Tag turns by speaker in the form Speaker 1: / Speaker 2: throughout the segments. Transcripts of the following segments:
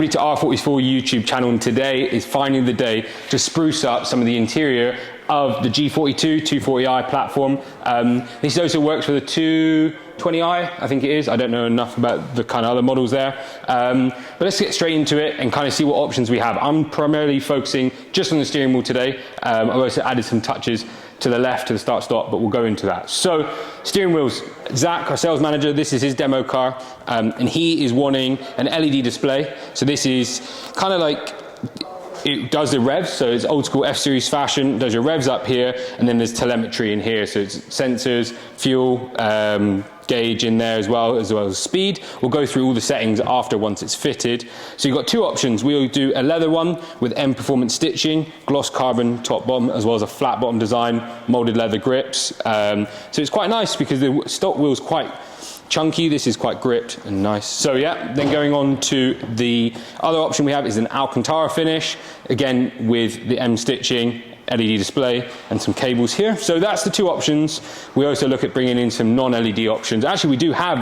Speaker 1: everybody to R44 YouTube channel, and today is finally the day to spruce up some of the interior of the G42 240i platform. This also works for the 220i, I think it is. I don't know enough about the kind of other models there. But let's get straight into it and kind of see what options we have. I'm primarily focusing just on the steering wheel today. I've also added some touches to the left, to the start-stop, but we'll go into that. So, steering wheels. Zach, our sales manager, this is his demo car, and he is wanting an LED display. So this is kind of like, it does the revs, so it's old school F-Series fashion, does your revs up here, and then there's telemetry in here, so it's sensors, fuel, gauge in there as well as speed. We'll go through all the settings after once it's fitted. So you've got two options. We'll do a leather one with M performance stitching, gloss carbon top bottom, as well as a flat bottom design, molded leather grips. So it's quite nice because the stock wheel's quite chunky. This is quite gripped and nice. So yeah, then going on to the other option we have is an Alcantara finish, again with the M stitching, LED display, and some cables here. So that's the two options. We also look at bringing in some non-LED options. Actually, we do have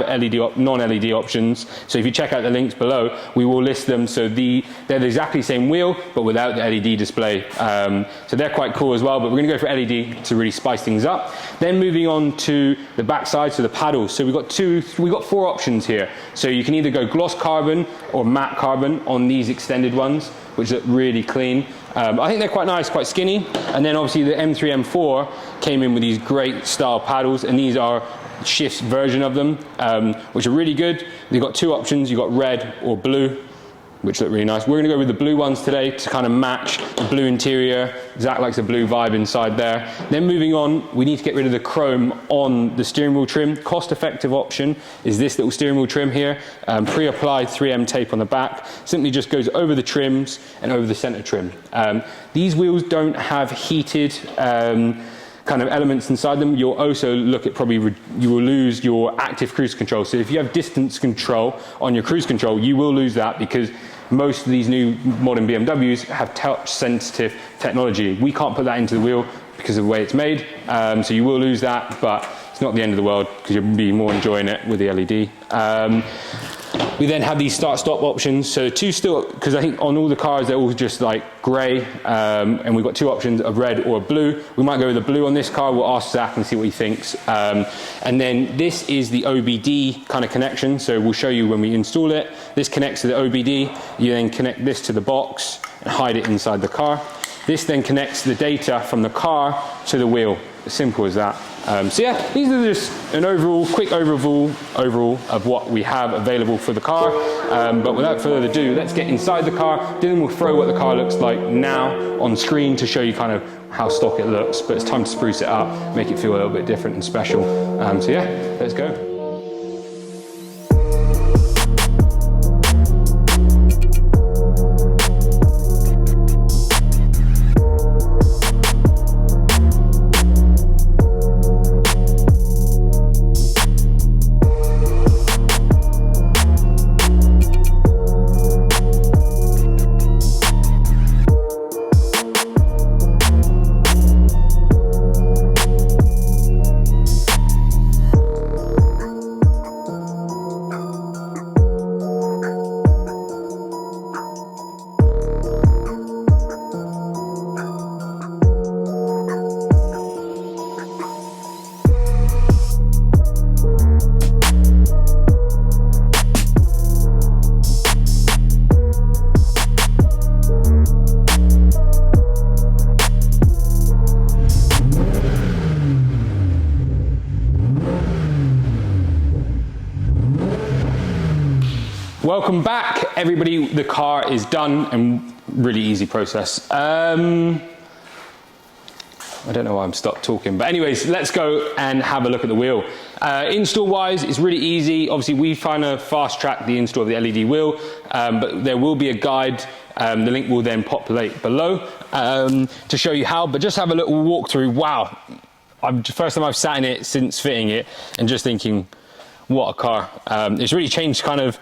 Speaker 1: non-LED options. So if you check out the links below, we will list them. So they're the exactly same wheel, but without the LED display. So they're quite cool as well, but we're gonna go for LED to really spice things up. Then moving on to the backside, so the paddles. So we've got four options here. So you can either go gloss carbon or matte carbon on these extended ones, which look really clean. I think they're quite nice, quite skinny. And then obviously the M3, M4 came in with these great style paddles, and these are Shift's version of them, which are really good. You've got two options. You've got red or blue, which look really nice. We're gonna go with the blue ones today to kind of match the blue interior. Zach likes a blue vibe inside there. Then moving on, we need to get rid of the chrome on the steering wheel trim. Cost-effective option is this little steering wheel trim here. Pre-applied 3M tape on the back. Simply just goes over the trims and over the center trim. These wheels don't have heated kind of elements inside them. You'll also look at you will lose your active cruise control. So if you have distance control on your cruise control, you will lose that because most of these new modern BMWs have touch sensitive technology. We can't put that into the wheel because of the way it's made. So you will lose that, but it's not the end of the world because you'll be more enjoying it with the LED. We then have these start-stop options. So two still, because I think on all the cars, they're all just like gray, and we've got two options of red or blue. We might go with the blue on this car. We'll ask Zach and see what he thinks. And then this is the OBD kind of connection. So we'll show you when we install it. This connects to the OBD. You then connect this to the box and hide it inside the car. This then connects the data from the car to the wheel. As simple as that. So yeah, these are just an quick overview of what we have available for the car. But without further ado, let's get inside the car. Dylan will throw what the car looks like now on screen to show you kind of how stock it looks. But it's time to spruce it up, make it feel a little bit different and special. So yeah, let's go. Welcome back, everybody. The car is done and really easy process. I don't know why I'm stopped talking, but anyways, let's go and have a look at the wheel. Install wise, it's really easy. Obviously, we find a fast track the install of the LED wheel, but there will be a guide. The link will then populate below to show you how, but just have a little walkthrough. Wow, first time I've sat in it since fitting it and just thinking, what a car. It's really changed kind of,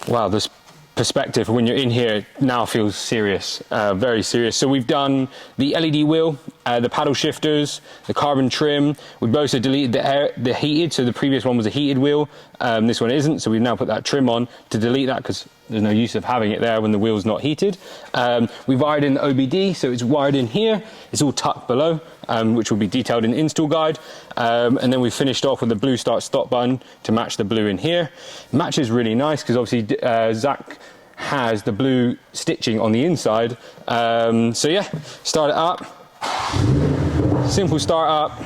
Speaker 1: wow, this perspective when you're in here now feels serious, very serious. So we've done the LED wheel, the paddle shifters, the carbon trim. We've also deleted the heated, so the previous one was a heated wheel. This one isn't, so we've now put that trim on to delete that because there's no use of having it there when the wheel's not heated. We've wired in the OBD, so it's wired in here. It's all tucked below, which will be detailed in the install guide. And then we finished off with the blue start stop button to match the blue in here. It matches really nice because obviously Zach has the blue stitching on the inside. So yeah, start it up. Simple start up.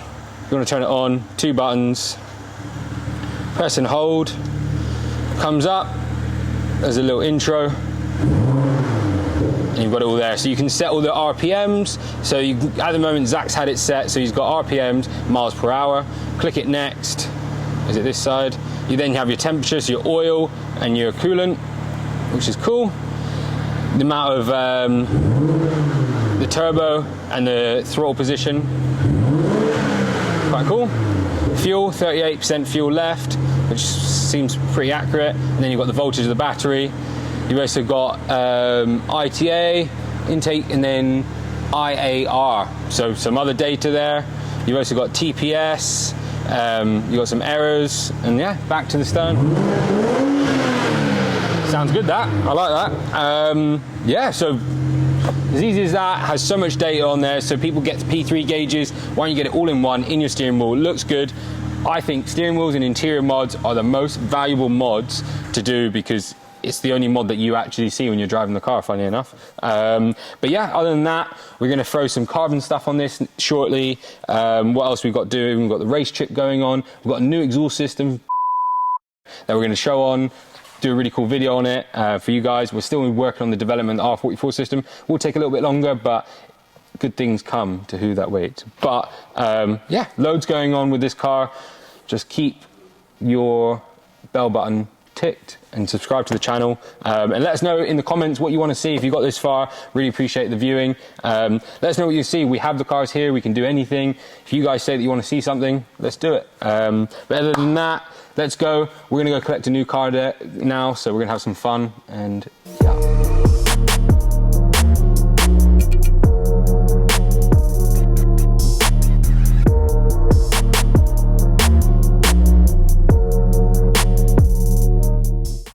Speaker 1: You want to turn it on, 2 buttons. Press and hold. Comes up. There's a little intro. And you've got it all there. So you can set all the RPMs. So you, at the moment, Zach's had it set. So he's got RPMs, miles per hour. Click it next. Is it this side? You then have your temperature, so your oil and your coolant, which is cool. The amount of the turbo and the throttle position, quite cool. Fuel, 38% fuel left, which seems pretty accurate. And then you've got the voltage of the battery. You've also got ITA, intake, and then IAR. So some other data there. You've also got TPS, you've got some errors, and yeah, back to the stone. Sounds good, that. I like that. Yeah, so as easy as that, has so much data on there, so people get P3 gauges. Why don't you get it all in one in your steering wheel? It looks good. I think steering wheels and interior mods are the most valuable mods to do because it's the only mod that you actually see when you're driving the car, funny enough. But yeah, other than that, we're going to throw some carbon stuff on this shortly. What else we've got doing? We've got the race chip going on. We've got a new exhaust system that we're going to show on. Do a really cool video on it for you guys. We're still working on the development of the R44 system. Will take a little bit longer, but good things come to who that waits. But yeah, loads going on with this car. Just keep your bell button ticked and subscribe to the channel, and let us know in the comments what you want to see. If you got this far, really appreciate the viewing. Let us know what you see. We have the cars here, we can do anything. If you guys say that you want to see something, let's do it. But other than that, let's go. We're going to go collect a new car now, so we're going to have some fun and